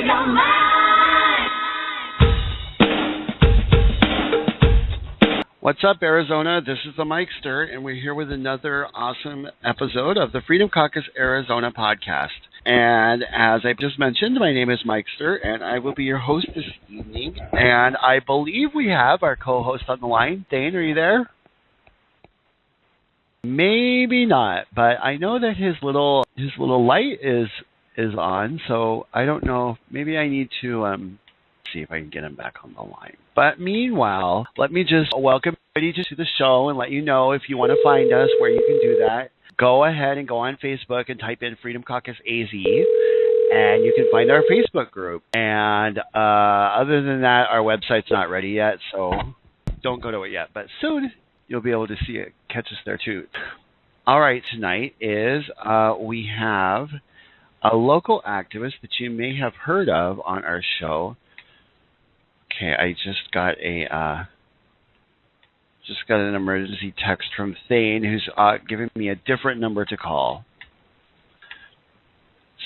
your mind. What's up, Arizona? This is the Mikester, and we're here with another awesome episode of the Freedom Caucus Arizona podcast. And as I just mentioned, my name is Mikester, and I will be your host this evening. And I believe we have our co-host on the line. Dane, are you there? Maybe not, but I know that his little light is on, so I don't know. Maybe I need to see if I can get him back on the line. But meanwhile, let me just welcome everybody to the show and let you know if you want to find us where you can do that. Go ahead and go on Facebook and type in Freedom Caucus AZ, and you can find our Facebook group. And other than that, our website's not ready yet, so don't go to it yet. But soon you'll be able to see it, catch us there too. All right, tonight is we have a local activist that you may have heard of on our show. Okay, I just got an emergency text from Thane, who's giving me a different number to call.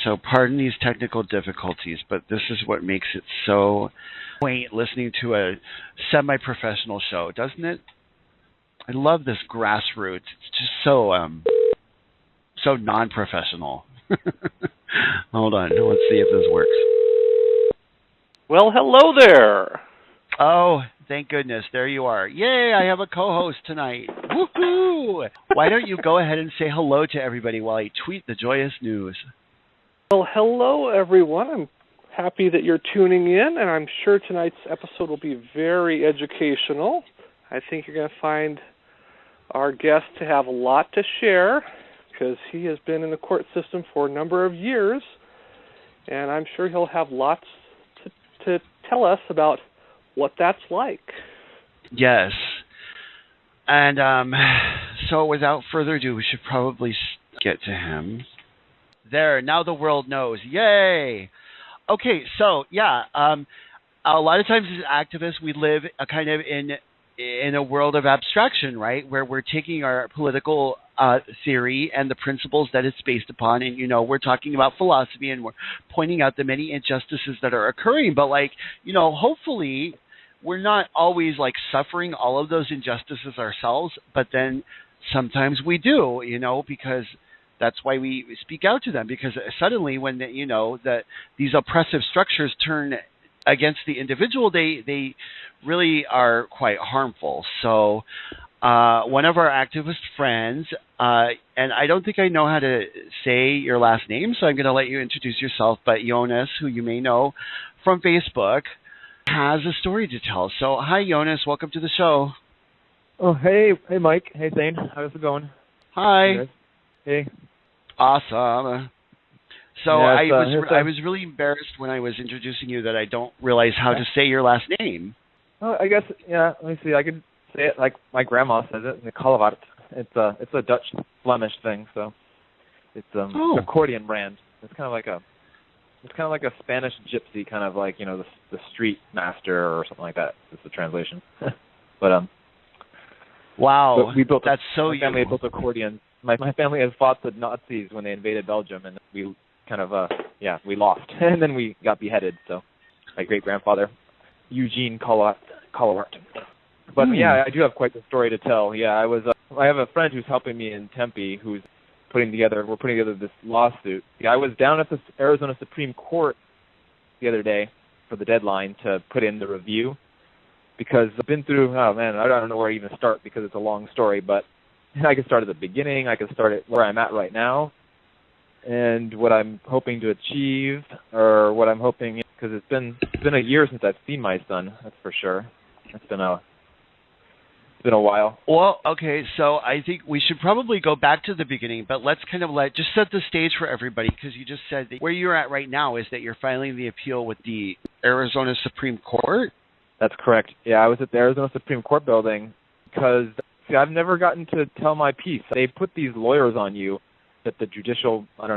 So pardon these technical difficulties, but this is what makes it so quaint listening to a semi-professional show, doesn't it? I love this grassroots. It's just so non-professional. Hold on, let's see if this works. Well, hello there. Oh, thank goodness. There you are. Yay, I have a co-host tonight. Woohoo! Why don't you go ahead and say hello to everybody while I tweet the joyous news? Well, hello, everyone. I'm happy that you're tuning in, and I'm sure tonight's episode will be very educational. I think you're going to find our guest to have a lot to share because he has been in the court system for a number of years, and I'm sure he'll have lots to tell us about what that's like. Yes. And so without further ado, we should probably get to him. There, now the world knows. Yay! Okay, so, yeah, a lot of times as activists, we live kind of in a world of abstraction, right, where we're taking our political theory and the principles that it's based upon, and, we're talking about philosophy, and we're pointing out the many injustices that are occurring, but, hopefully we're not always, suffering all of those injustices ourselves, but then sometimes we do, because that's why we speak out to them, because suddenly when, that these oppressive structures turn against the individual, they really are quite harmful. So one of our activist friends, and I don't think I know how to say your last name, so I'm going to let you introduce yourself, but Jonas, who you may know from Facebook, has a story to tell. So hi, Jonas. Welcome to the show. Oh, hey, Mike. Hey, Thane. How's it going? Hi. Hey. Awesome. So yeah, I was really embarrassed when I was introducing you that I don't realize how to say your last name. Oh, I guess, yeah, let me see. I can say it like my grandma says it, in the Callewaert. It's a Dutch Flemish thing, so it's an accordion brand. It's kind of like a Spanish gypsy, kind of like, the street master or something like that. It's the translation. But wow, but we built that's so my family built accordions. My family has fought the Nazis when they invaded Belgium, and we kind of we lost, and then we got beheaded. So my great grandfather, Eugene Callewaert. But yeah, I do have quite the story to tell. Yeah, I have a friend who's helping me in Tempe, who's we're putting together this lawsuit. Yeah, I was down at the Arizona Supreme Court the other day for the deadline to put in the review, because I've been through, I don't know where to even start because it's a long story, but I can start at the beginning, I can start at where I'm at right now, and what I'm hoping to achieve, or what I'm hoping, because it's been a year since I've seen my son, that's for sure. It's been a while. Well, okay, so I think we should probably go back to the beginning, but let's kind of just set the stage for everybody, because you just said that where you're at right now is that you're filing the appeal with the Arizona Supreme Court? That's correct. Yeah, I was at the Arizona Supreme Court building because, I've never gotten to tell my piece. They put these lawyers on you that the judicial, when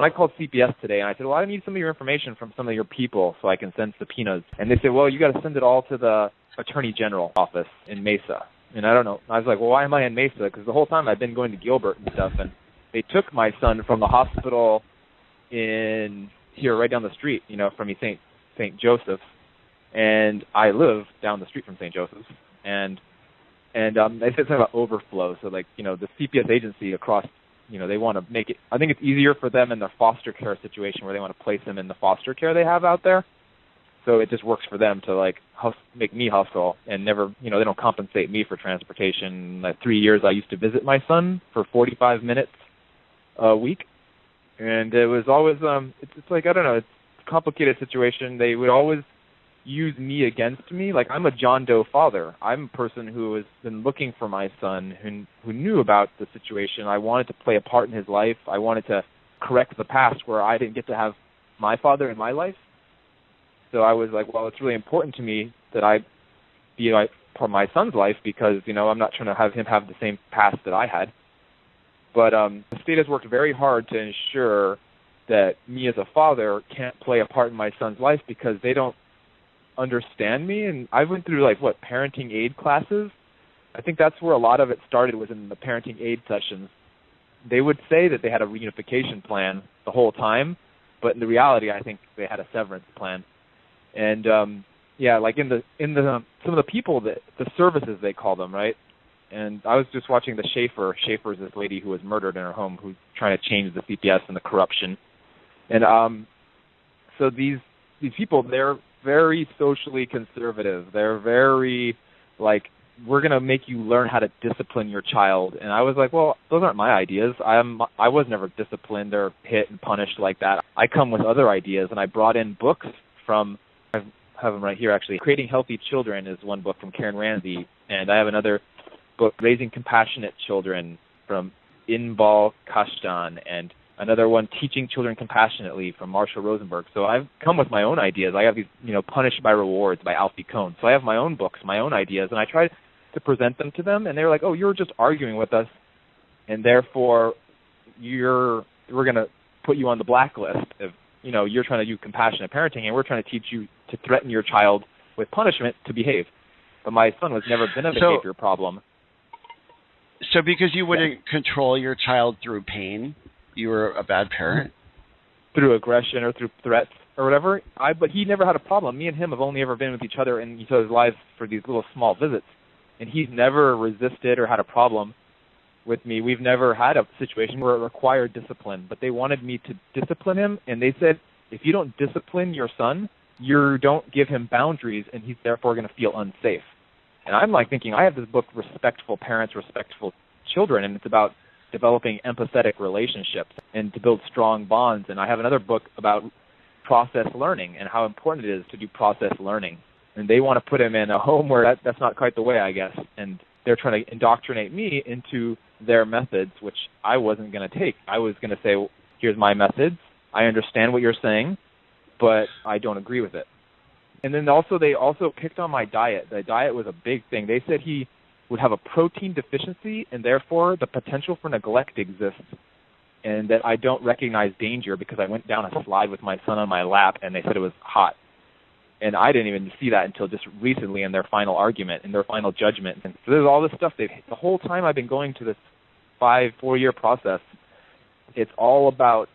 I called CPS today and I said, well, I need some of your information from some of your people so I can send subpoenas. And they said, well, you got to send it all to the Attorney General office in Mesa. And I don't know. I was like, well, why am I in Mesa? Because the whole time I've been going to Gilbert and stuff. And they took my son from the hospital in here right down the street, from me, St. Joseph's, and I live down the street from St. Joseph's, and they said something about overflow. So the CPS agency across, they want to make it. I think it's easier for them in their foster care situation where they want to place them in the foster care they have out there. So it just works for them to make me hustle and never, they don't compensate me for transportation. 3 years I used to visit my son for 45 minutes a week, and it was always it's like, I don't know, it's a complicated situation. They would always use me against me. Like, I'm a John Doe father. I'm a person who has been looking for my son, who knew about the situation. I wanted to play a part in his life. I wanted to correct the past where I didn't get to have my father in my life. So I was like, well, it's really important to me that I be part of my son's life because, I'm not trying to have him have the same past that I had. But the state has worked very hard to ensure that me as a father can't play a part in my son's life because they don't understand me. And I went through parenting aid classes. I think that's where a lot of it started, was in the parenting aid sessions. They would say that they had a reunification plan the whole time, but in the reality, I think they had a severance plan. And in the some of the people, the services, they call them, right? And I was just watching the Schaefer. Schaefer is this lady who was murdered in her home, who's trying to change the CPS and the corruption. And so these people, they're very socially conservative. They're very we're going to make you learn how to discipline your child. And I was like, well, those aren't my ideas. I was never disciplined or hit and punished like that. I come with other ideas, and I brought in books from, I have them right here actually. Creating Healthy Children is one book from Karen Ramsey, and I have another book, Raising Compassionate Children, from Inbal Kashtan, and another one, Teaching Children Compassionately, from Marshall Rosenberg. So I've come with my own ideas. I have these, Punished by Rewards by Alfie Kohn. So I have my own books, my own ideas, and I try to present them to them, and they're like, oh, you're just arguing with us, and therefore we're going to put you on the blacklist if, you're trying to do compassionate parenting, and we're trying to teach you to threaten your child with punishment to behave. But my son was never been a behavior problem. So because you wouldn't control your child through pain, you were a bad parent? Through aggression or through threats or whatever. But he never had a problem. Me and him have only ever been with each other in each other's lives for these little small visits. And he's never resisted or had a problem with me. We've never had a situation where it required discipline. But they wanted me to discipline him, and they said, if you don't discipline your son, you don't give him boundaries, and he's therefore going to feel unsafe. And I'm thinking, I have this book, Respectful Parents, Respectful Children, and it's about developing empathetic relationships and to build strong bonds. And I have another book about process learning and how important it is to do process learning. And they want to put him in a home where that's not quite the way, I guess. And they're trying to indoctrinate me into their methods, which I wasn't going to take. I was going to say, well, here's my methods. I understand what you're saying, but I don't agree with it. And then they also picked on my diet. The diet was a big thing. They said he would have a protein deficiency, and therefore the potential for neglect exists, and that I don't recognize danger because I went down a slide with my son on my lap, and they said it was hot. And I didn't even see that until just recently in their final argument, in their final judgment. And so there's all this stuff. The whole time I've been going to this 4-year process, it's all about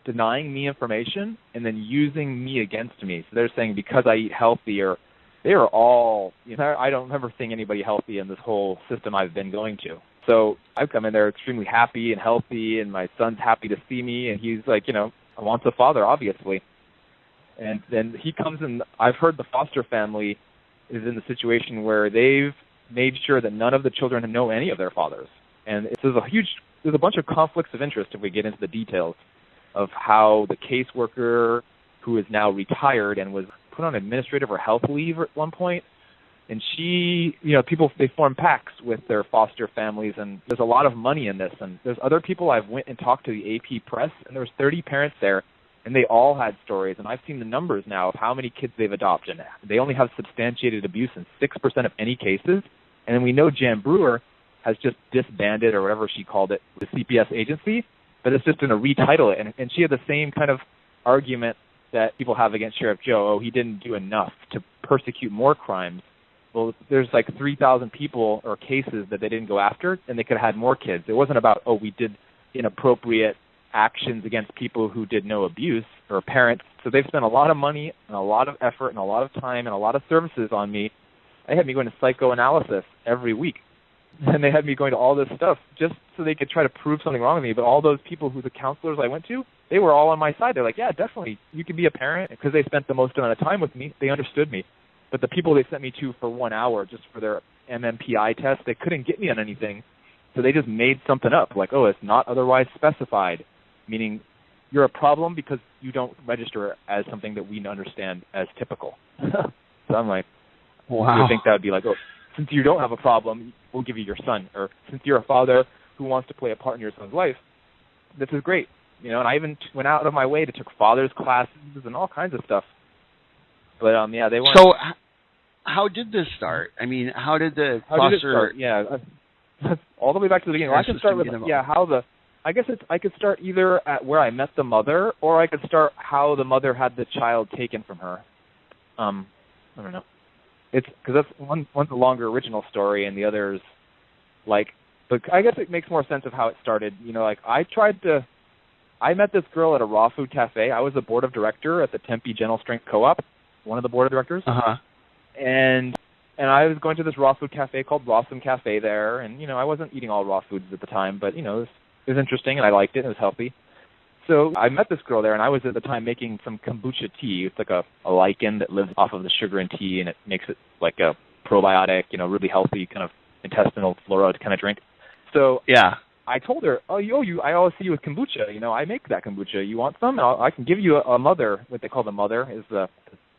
denying me information and then using me against me. So they're saying because I eat healthy, or they are all, I don't remember seeing anybody healthy in this whole system I've been going to. So I've come in there extremely happy and healthy, and my son's happy to see me, and he's like, wants a father, obviously. And then he comes in. I've heard the foster family is in the situation where they've made sure that none of the children know any of their fathers. And there's a bunch of conflicts of interest if we get into the details of how the caseworker, who is now retired and was put on administrative or health leave at one point, and she, they form pacts with their foster families, and there's a lot of money in this. And there's other people I've went and talked to the AP press, and there was 30 parents there, and they all had stories. And I've seen the numbers now of how many kids they've adopted. They only have substantiated abuse in 6% of any cases. And then we know Jan Brewer has just disbanded, or whatever she called it, the CPS agency, but it's just going to retitle it. And she had the same kind of argument that people have against Sheriff Joe. Oh, he didn't do enough to persecute more crimes. Well, there's 3,000 people or cases that they didn't go after, and they could have had more kids. It wasn't about, we did inappropriate actions against people who did no abuse or parents. So they've spent a lot of money and a lot of effort and a lot of time and a lot of services on me. They had me going to psychoanalysis every week. And they had me going to all this stuff just so they could try to prove something wrong with me. But all those people who the counselors I went to, they were all on my side. They're like, yeah, definitely, you can be a parent. Because they spent the most amount of time with me, they understood me. But the people they sent me to for 1 hour just for their MMPI test, they couldn't get me on anything. So they just made something up, like, oh, it's not otherwise specified, meaning you're a problem because you don't register as something that we understand as typical. So I'm like, wow. You would think that would be like, oh, since you don't have a problem, we'll give you your son. Or since you're a father who wants to play a part in your son's life, this is great. And I even went out of my way to take father's classes and all kinds of stuff. But, yeah, they weren't. So how did this start? I mean, how did it start? Yeah, all the way back to the beginning. Well, I can start with, I guess I could start either at where I met the mother, or I could start how the mother had the child taken from her. I don't know. It's because that's one's a longer original story, and the other's but I guess it makes more sense of how it started. I met this girl at a raw food cafe. I was the board of director at the Tempe Gentle Strength Co-op, one of the board of directors. Uh-huh. And I was going to this raw food cafe called Blossom Cafe there, and I wasn't eating all raw foods at the time, but it was interesting and I liked it. And it was healthy. So I met this girl there, and I was at the time making some kombucha tea. It's like a lichen that lives off of the sugar in tea, and it makes it like a probiotic, really healthy kind of intestinal flora kind of drink. So yeah, I told her, I always see you with kombucha. I make that kombucha. You want some? I can give you a mother. What they call the mother is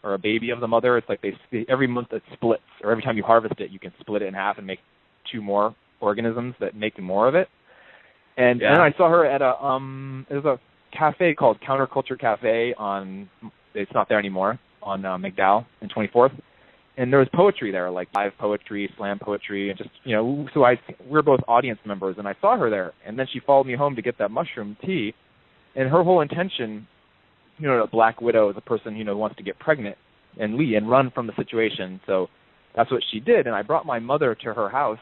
or a baby of the mother. It's like every month it splits, or every time you harvest it, you can split it in half and make 2 more organisms that make more of it. And then I saw her at there's a cafe called Counterculture Cafe it's not there anymore, on McDowell and 24th. And there was poetry there, like live poetry, slam poetry, and just, so we're both audience members, and I saw her there. And then she followed me home to get that mushroom tea. And her whole intention, a black widow is a person, who wants to get pregnant and run from the situation. So that's what she did. And I brought my mother to her house,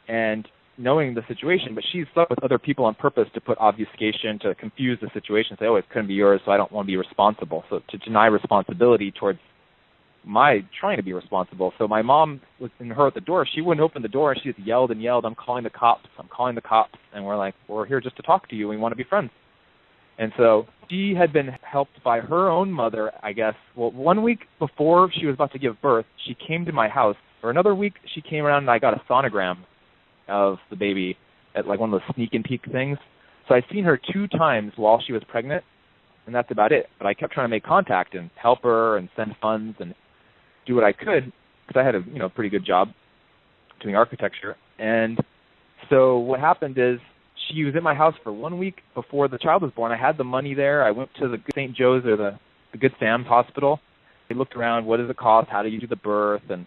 and knowing the situation, but she slept with other people on purpose to put obfuscation, to confuse the situation, say, oh, it couldn't be yours, so I don't want to be responsible. So to deny responsibility towards my trying to be responsible. So my mom was in her at the door. She wouldn't open the door, and she just yelled and yelled, I'm calling the cops. And we're like, we're here just to talk to you. We want to be friends. And so she had been helped by her own mother, I guess. Well, 1 week before she was about to give birth, she came to my house. For another week, she came around, and I got a sonogram of the baby at like one of those sneak and peek things. So I'd seen her 2 times while she was pregnant, and that's about it. But I kept trying to make contact and help her and send funds and do what I could, because I had a pretty good job doing architecture. And so what happened is she was in my house for 1 week before the child was born. I had the money there. I went to the St. Joe's or the Good Sam's Hospital. They looked around, what does it cost, how do you do the birth, and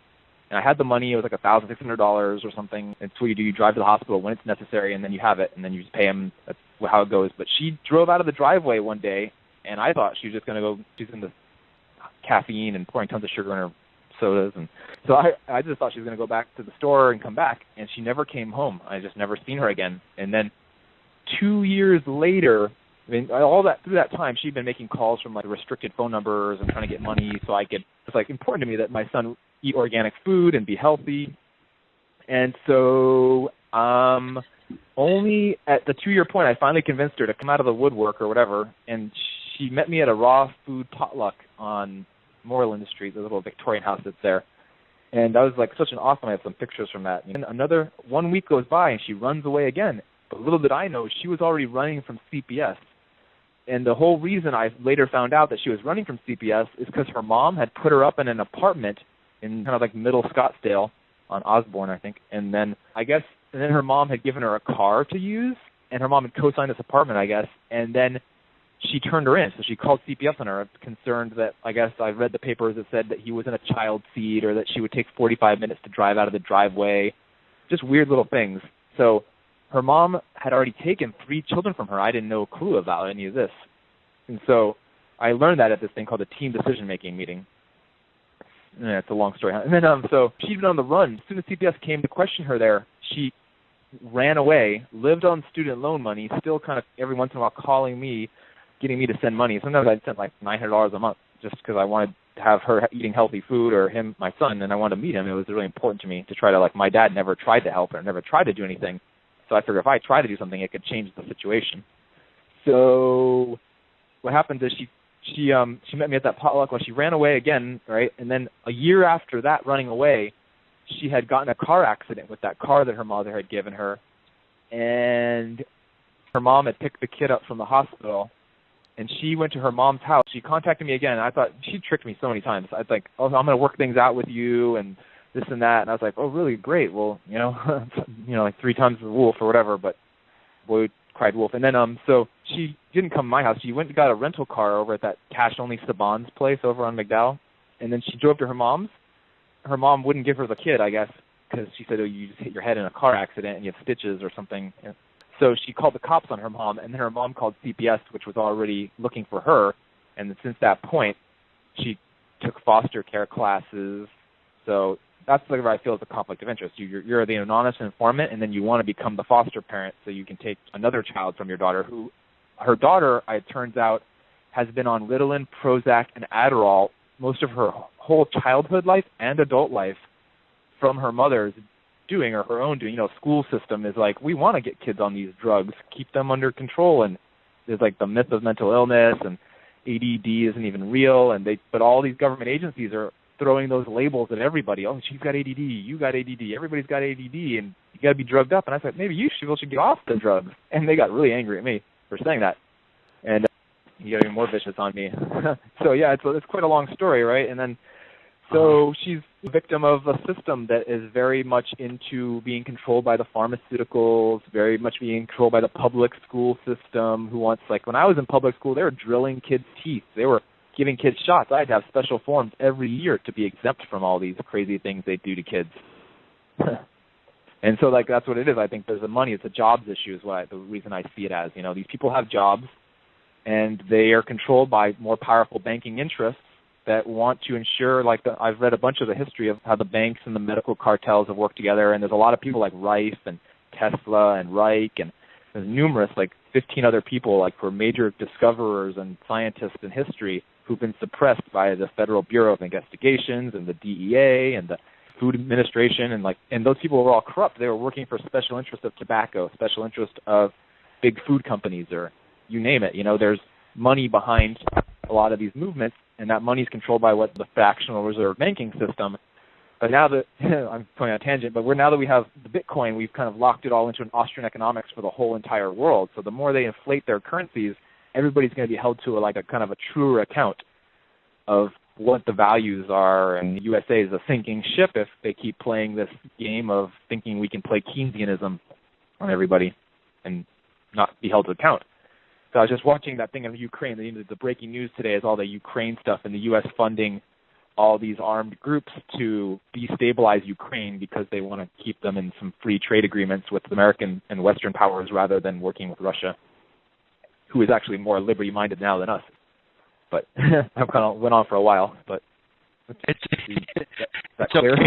I had the money. It was like $1,600 or something. It's what you do. You drive to the hospital when it's necessary, and then you have it, and then you just pay them. That's how it goes. But she drove out of the driveway one day, and I thought she was just going to go do some of the caffeine and pouring tons of sugar in her sodas. And so I just thought she was going to go back to the store and come back, and she never came home. I just never seen her again. And then 2 years later, through that time, she'd been making calls from like restricted phone numbers and trying to get money so I could. It's like important to me that my son eat organic food and be healthy. And so only at the 2-year point, I finally convinced her to come out of the woodwork or whatever, and she met me at a raw food potluck on Moreland Street, the little Victorian house that's there. And that was like such an awesome, I have some pictures from that. And another 1 week goes by, and she runs away again. But little did I know, she was already running from CPS. And the whole reason I later found out that she was running from CPS is because her mom had put her up in an apartment in kind of like middle Scottsdale on Osborne, I think. And then her mom had given her a car to use, and her mom had co-signed this apartment, I guess. And then she turned her in. So she called CPS on her, concerned that, I guess I read the papers that said that he was in a child seat, or that she would take 45 minutes to drive out of the driveway. Just weird little things. So her mom had already taken 3 children from her. I didn't know a clue about any of this. And so I learned that at this thing called the team decision-making meeting. Yeah, it's a long story. And then so she'd been on the run. As soon as CPS came to question her there, she ran away, lived on student loan money, still kind of every once in a while calling me, getting me to send money. Sometimes I'd send like $900 a month just because I wanted to have her eating healthy food, or him, my son, and I wanted to meet him. It was really important to me to try to, like, my dad never tried to help her, never tried to do anything. So I figured if I tried to do something, it could change the situation. So what happened is she met me at that potluck. Well, she ran away again, right? And then a year after that running away, she had gotten a car accident with that car that her mother had given her, and her mom had picked the kid up from the hospital, and she went to her mom's house. She contacted me again. I thought, she tricked me so many times. I was like, oh, I'm going to work things out with you and this and that. And I was like, oh, really? Great. Well, like 3 times the wolf or whatever, but boy cried wolf. And then so she didn't come to my house. She went and got a rental car over at that cash-only Saban's place over on McDowell, and then she drove to her mom's. Her mom wouldn't give her the kid, I guess, because she said, oh, you just hit your head in a car accident and you have stitches or something. So she called the cops on her mom, and then her mom called CPS, which was already looking for her. And since that point, she took foster care classes. So that's where I feel is a conflict of interest. You're the anonymous informant, and then you want to become the foster parent so you can take another child from your daughter, who her daughter, it turns out, has been on Ritalin, Prozac, and Adderall most of her whole childhood life and adult life from her mother's doing or her own doing. School system is like, we want to get kids on these drugs, keep them under control, and there's like the myth of mental illness, and ADD isn't even real, but all these government agencies are throwing those labels at everybody. Oh, she's got ADD, you got ADD, everybody's got ADD, and you got to be drugged up. And I said, maybe you should get off the drugs. And they got really angry at me for saying that. And you got even more vicious on me. So yeah, it's quite a long story, right? And then so she's a victim of a system that is very much into being controlled by the pharmaceuticals, very much being controlled by the public school system, who wants, like, when I was in public school, they were drilling kids' teeth. They were giving kids shots. I had to have special forms every year to be exempt from all these crazy things they do to kids. And so, like, that's what it is. I think there's the money. It's a jobs issue is the reason I see it as. These people have jobs, and they are controlled by more powerful banking interests that want to ensure, I've read a bunch of the history of how the banks and the medical cartels have worked together, and there's a lot of people like Rife and Tesla and Reich, and there's numerous, 15 other people, who are major discoverers and scientists in history who've been suppressed by the Federal Bureau of Investigations and the DEA and the Food Administration, and those people were all corrupt. They were working for special interests of tobacco, special interest of big food companies, or you name it. There's money behind a lot of these movements, and that money is controlled by what the fractional reserve banking system. But now that I'm going on a tangent, but now that we have the Bitcoin, we've kind of locked it all into an Austrian economics for the whole entire world. So the more they inflate their currencies, everybody's going to be held to a kind of a truer account of what the values are. And the USA is a sinking ship if they keep playing this game of thinking we can play Keynesianism on everybody and not be held to account. So I was just watching that thing of Ukraine. The breaking news today is all the Ukraine stuff, and the U.S. funding all these armed groups to destabilize Ukraine because they want to keep them in some free trade agreements with American and Western powers rather than working with Russia, who is actually more liberty-minded now than us. But I kind of went on for a while. But is that clear? I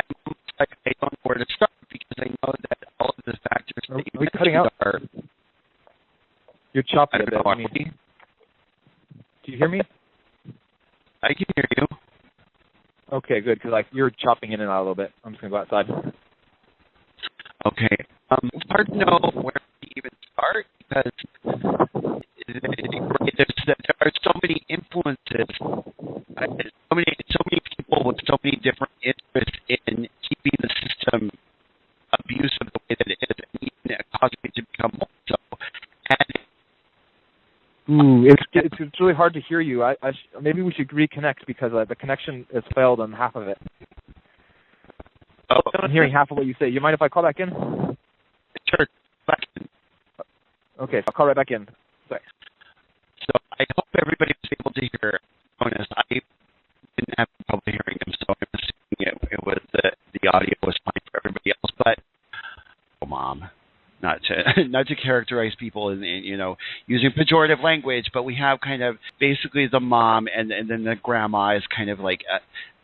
don't know where to start because I know that all of the factors are we cutting out? You're choppy a bit. Do you hear me? I can hear you. Okay, good, because you're chopping in and out a little bit. I'm just going to go outside. Okay. It's hard to know where to even start because there are so many influences, so many people with so many different interests in keeping the system abusive the way that it is, and even causing it to become more so. It's really hard to hear you. Maybe we should reconnect because the connection has failed on half of it. Oh, I'm hearing half of what you say. You mind if I call back in? Sure. Back in. Okay, I'll call right back in. Sorry. So I hope everybody was able to hear Jonas. I didn't have trouble hearing him, so I'm assuming it was the audio was fine for everybody else. But, oh, Mom, not to not to characterize people in using pejorative language, but we have kind of basically the mom and then the grandma is kind of like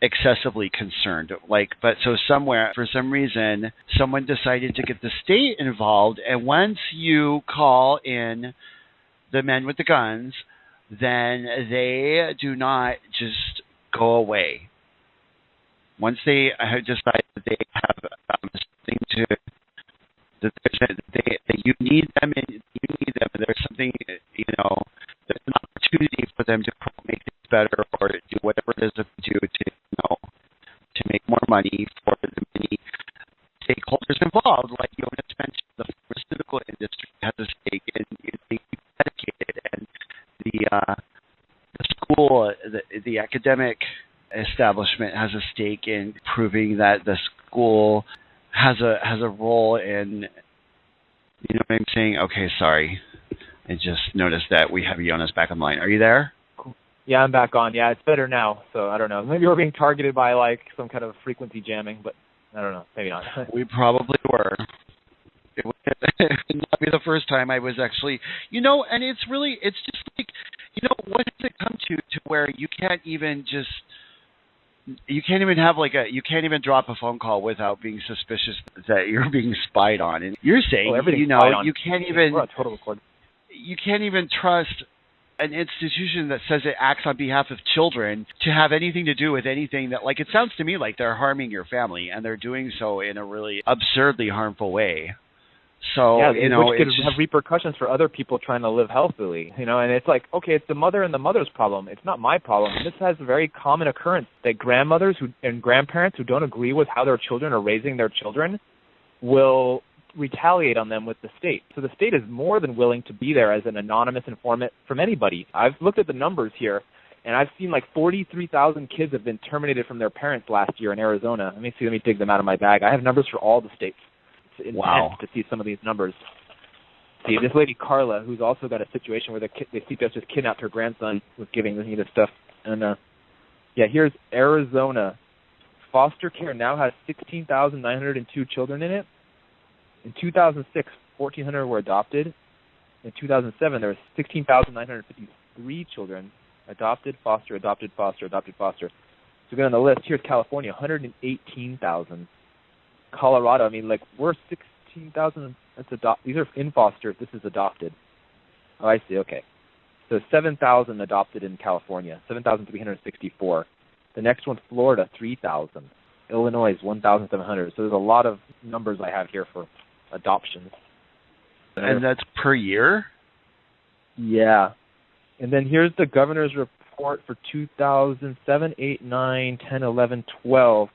excessively concerned. But so somewhere, for some reason, someone decided to get the state involved, and once you call in the men with the guns, then they do not just go away. Once they have decided that they have something to, that you need them, and there's something, there's an opportunity for them to make things better or do whatever it is that they do to make more money for the many stakeholders involved. Like Jonas mentioned, the pharmaceutical industry has a stake in being dedicated, and the school, the academic establishment has a stake in proving that the school has a role in. You know what I'm saying? Okay, sorry. I just noticed that we have Jonas back on the line. Are you there? Cool. Yeah, I'm back on. Yeah, it's better now. So I don't know. Maybe we're being targeted by some kind of frequency jamming, but I don't know. Maybe not. We probably were. It would not be the first time I was actually, and it's just like, what does it come to where you can't even have you can't even drop a phone call without being suspicious that you're being spied on. And you're saying, you can't even, you can't even trust an institution that says it acts on behalf of children to have anything to do with anything that, it sounds to me like they're harming your family, and they're doing so in a really absurdly harmful way. So, which could have repercussions for other people trying to live healthily, and it's like, okay, it's the mother and the mother's problem. It's not my problem. This has a very common occurrence that grandmothers and grandparents who don't agree with how their children are raising their children will retaliate on them with the state. So the state is more than willing to be there as an anonymous informant from anybody. I've looked at the numbers here, and I've seen 43,000 kids have been terminated from their parents last year in Arizona. Let me dig them out of my bag. I have numbers for all the states. It's intense to see some of these numbers. See, this lady Carla, who's also got a situation where the CPS just kidnapped her grandson, was giving this stuff. And here's Arizona. Foster care now has 16,902 children in it. In 2006, 1,400 were adopted. In 2007, there were 16,953 children adopted, foster, adopted, foster, adopted, foster. So again on the list, here's California, 118,000. Colorado, we're 16,000. These are in foster. This is adopted. Oh, I see. Okay. So 7,000 adopted in California, 7,364. The next one, Florida, 3,000. Illinois, 1,700. So there's a lot of numbers I have here for adoptions. And that's per year? Yeah. And then here's the governor's report for 2007, 8, 9, 10, 11, 12.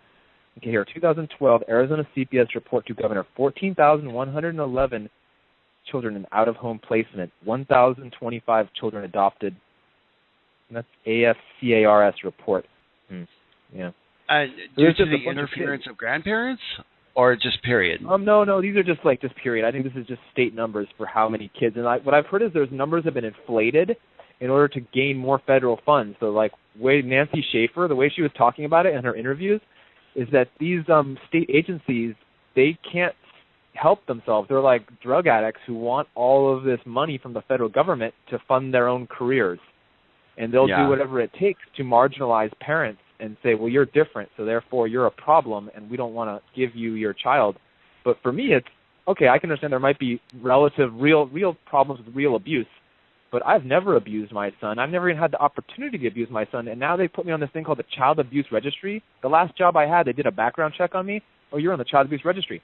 Okay, here, 2012, Arizona CPS report to governor, 14,111 children in out-of-home placement, 1,025 children adopted. And that's AFCARS report. Yeah. Due to the interference of grandparents, or just period? No, these are just period. I think this is just state numbers for how many kids. And what I've heard is there's numbers have been inflated in order to gain more federal funds. So way Nancy Schaefer, the way she was talking about it in her interviews, is that these state agencies, they can't help themselves. They're like drug addicts who want all of this money from the federal government to fund their own careers. And they'll do whatever it takes to marginalize parents and say, well, you're different, so therefore you're a problem, and we don't want to give you your child. But for me, it's, okay, I can understand there might be real problems with real abuse, but I've never abused my son. I've never even had the opportunity to abuse my son, and now they put me on this thing called the Child Abuse Registry. The last job I had, they did a background check on me. Oh, you're on the Child Abuse Registry.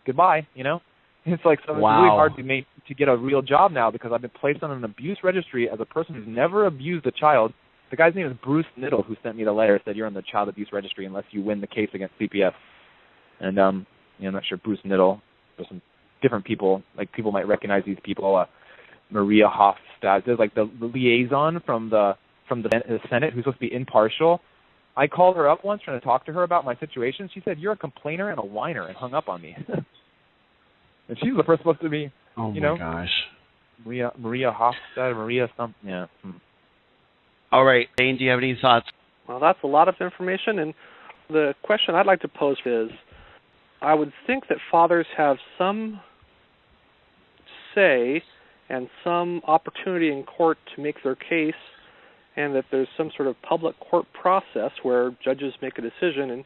Goodbye, It's so it's really hard to get a real job now because I've been placed on an abuse registry as a person who's never abused a child. The guy's name is Bruce Niddle, who sent me the letter, said you're on the Child Abuse Registry unless you win the case against CPS. And I'm not sure, Bruce Niddle. There's some different people, people might recognize these people. Maria Hofstad, there's the liaison from the Senate who's supposed to be impartial. I called her up once trying to talk to her about my situation. She said, you're a complainer and a whiner, and hung up on me. And she's the person supposed to be, oh my gosh. Maria Hofstad, something, yeah. All right, Dane, do you have any thoughts? Well, that's a lot of information, and the question I'd like to pose is, I would think that fathers have some say and some opportunity in court to make their case, and that there's some sort of public court process where judges make a decision. And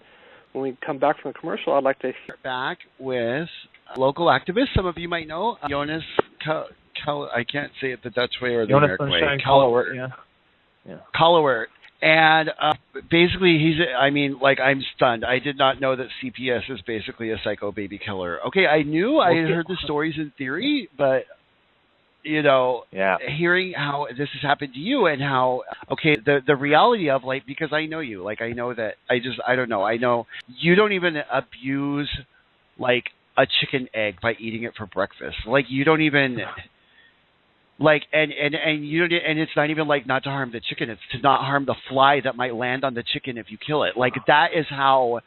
when we come back from the commercial, I'd like to hear back with local activists. Some of you might know Jonas. I can't say it the Dutch way or the Jonas American way. Sunshine Colowert, yeah. Colowert. And basically, I'm stunned. I did not know that CPS is basically a psycho baby killer. Okay, I knew, I had heard the stories in theory, but, hearing how this has happened to you and how, the reality of, because I know you, I know that, I don't know. I know you don't even abuse, a chicken egg by eating it for breakfast. You don't even... and you don't, and it's not even not to harm the chicken. It's to not harm the fly that might land on the chicken if you kill it. That is how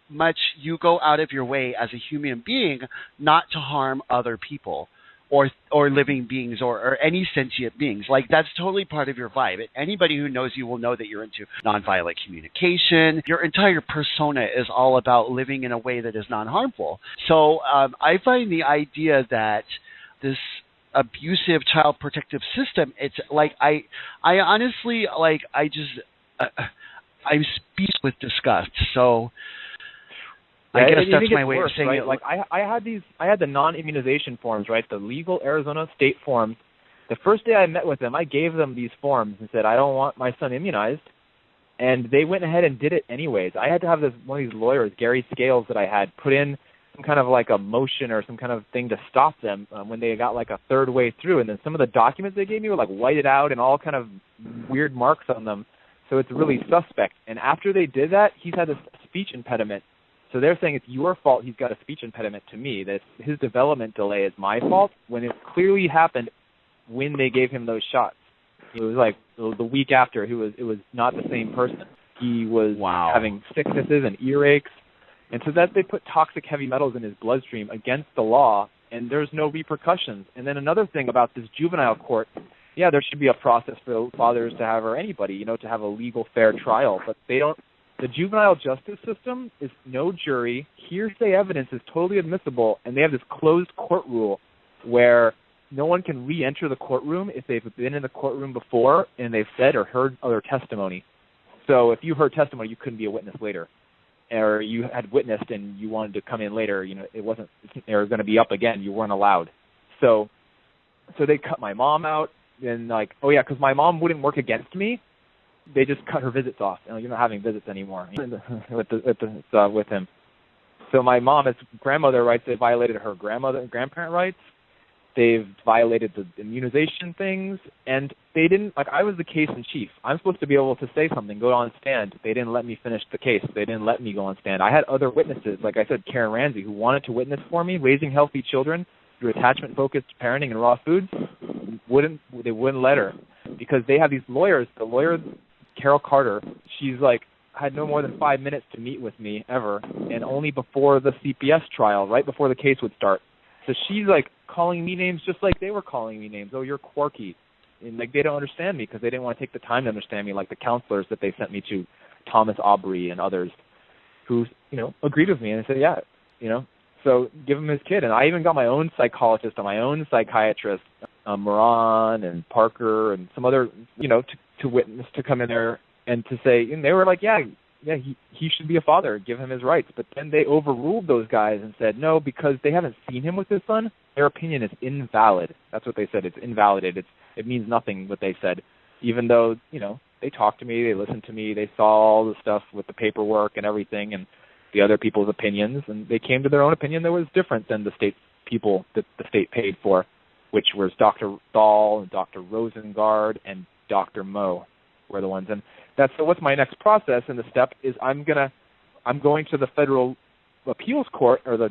much you go out of your way as a human being not to harm other people or living beings or any sentient beings. That's totally part of your vibe. Anybody who knows you will know that you're into nonviolent communication. Your entire persona is all about living in a way that is non-harmful. So I find the idea that this abusive child protective system, it's I honestly I'm speechless with disgust. So I guess that's my way of saying it. I had the non-immunization forms, right? The legal Arizona state forms. The first day I met with them, I gave them these forms and said, I don't want my son immunized. And they went ahead and did it anyways. I had to have one of these lawyers, Gary Scales, that I had put in some kind of a motion or some kind of thing to stop them when they got a third way through. And then some of the documents they gave me were whited out and all kind of weird marks on them. So it's really suspect. And after they did that, he's had a speech impediment. So they're saying it's your fault he's got a speech impediment to me, that his development delay is my fault, when it clearly happened when they gave him those shots. It was the week after. It was not the same person. He was having sicknesses and earaches. And so that they put toxic heavy metals in his bloodstream against the law, and there's no repercussions. And then another thing about this juvenile court, there should be a process for fathers to have, or anybody, to have a legal, fair trial. But they don't. The juvenile justice system is no jury. Hearsay evidence is totally admissible, and they have this closed court rule where no one can re-enter the courtroom if they've been in the courtroom before and they've said or heard other testimony. So if you heard testimony, you couldn't be a witness later. Or you had witnessed and you wanted to come in later, it wasn't, they were going to be up again, you weren't allowed. So they cut my mom out, and because my mom wouldn't work against me, they just cut her visits off. You're not having visits anymore with him. So my mom, as grandmother rights, they violated her grandparent rights. They've violated the immunization things, and they didn't, I was the case in chief. I'm supposed to be able to say something, go on stand. They didn't let me finish the case. They didn't let me go on stand. I had other witnesses, like I said, Karen Ramsey, who wanted to witness for me, raising healthy children through attachment-focused parenting and raw foods. They wouldn't let her, because they have these lawyers. The lawyer, Carol Carter, she's had no more than 5 minutes to meet with me ever, and only before the CPS trial, right before the case would start. So she's calling me names just like they were calling me names. Oh, you're quirky. And they don't understand me because they didn't want to take the time to understand me, like the counselors that they sent me to, Thomas Aubrey and others, who, agreed with me and said, so give him his kid. And I even got my own psychologist and my own psychiatrist, Moran and Parker and some other, to witness, to come in there and to say, and they were he should be a father, give him his rights. But then they overruled those guys and said, no, because they haven't seen him with his son, their opinion is invalid. That's what they said. It's invalidated. It means nothing what they said, even though, they talked to me, they listened to me, they saw all the stuff with the paperwork and everything and the other people's opinions, and they came to their own opinion that was different than the state people that the state paid for, which was Dr. Dahl and Dr. Rosengard and Dr. Moe were the ones. And that's, so what's my next process and the step is I'm going to the federal appeals court, or the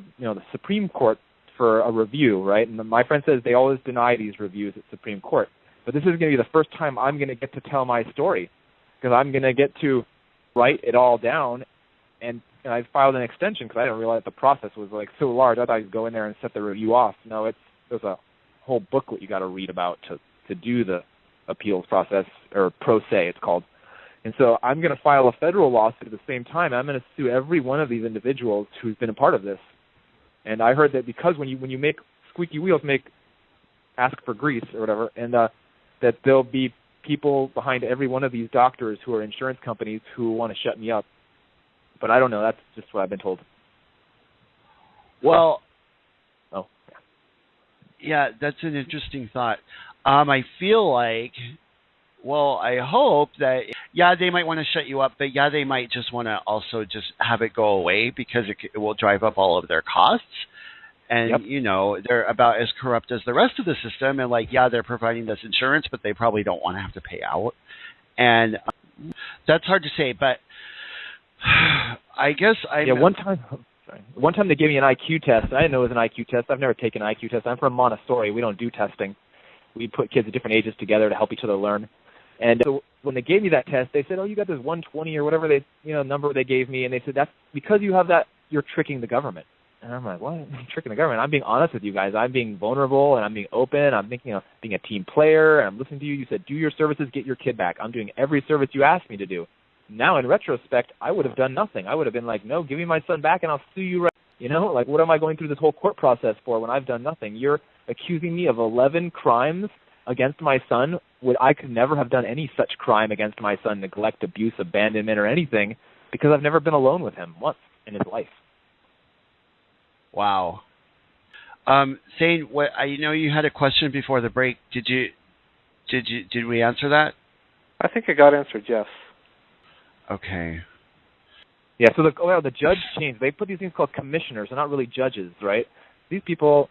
Supreme Court, for a review, right? And my friend says they always deny these reviews at Supreme Court. But this is going to be the first time I'm going to get to tell my story, because I'm going to get to write it all down. And I filed an extension because I didn't realize the process was so large. I thought I'd go in there and set the review off. No, there's a whole booklet you got to read about to do the appeals process, or pro se it's called. And so I'm going to file a federal lawsuit at the same time. I'm going to sue every one of these individuals who's been a part of this. And I heard that because when you make squeaky wheels ask for grease or whatever, and that there'll be people behind every one of these doctors who are insurance companies who want to shut me up. But I don't know. That's just what I've been told. Well, oh, yeah, that's an interesting thought. I feel like, well, I hope that, yeah, they might want to shut you up, but yeah, they might just want to also just have it go away because it will drive up all of their costs. And, yep. you know, they're about as corrupt as the rest of the system. And, like, yeah, they're providing this insurance, but they probably don't want to have to pay out. And that's hard to say, but I guess one time they gave me an IQ test. I didn't know it was an IQ test. I've never taken an IQ test. I'm from Montessori. We don't do testing. We put kids of different ages together to help each other learn. And so when they gave me that test, they said, "Oh, you got this 120 or whatever number they gave me," and they said, "That's because you have that. You're tricking the government." And I'm like, "What? I'm tricking the government? I'm being honest with you guys. I'm being vulnerable and I'm being open. I'm thinking of being a team player. And I'm listening to you. You said do your services, get your kid back. I'm doing every service you asked me to do." Now, in retrospect, I would have done nothing. I would have been like, "No, give me my son back and I'll sue you right." You know, like, what am I going through this whole court process for when I've done nothing? You're accusing me of 11 crimes against my son. I could never have done any such crime against my son, neglect, abuse, abandonment, or anything, because I've never been alone with him once in his life. Wow. Thane, what I know you had a question before the break. Did we answer that? I think it got answered, yes. Okay. Yeah, so the judge changed. They put these things called commissioners. They're not really judges, right? These people,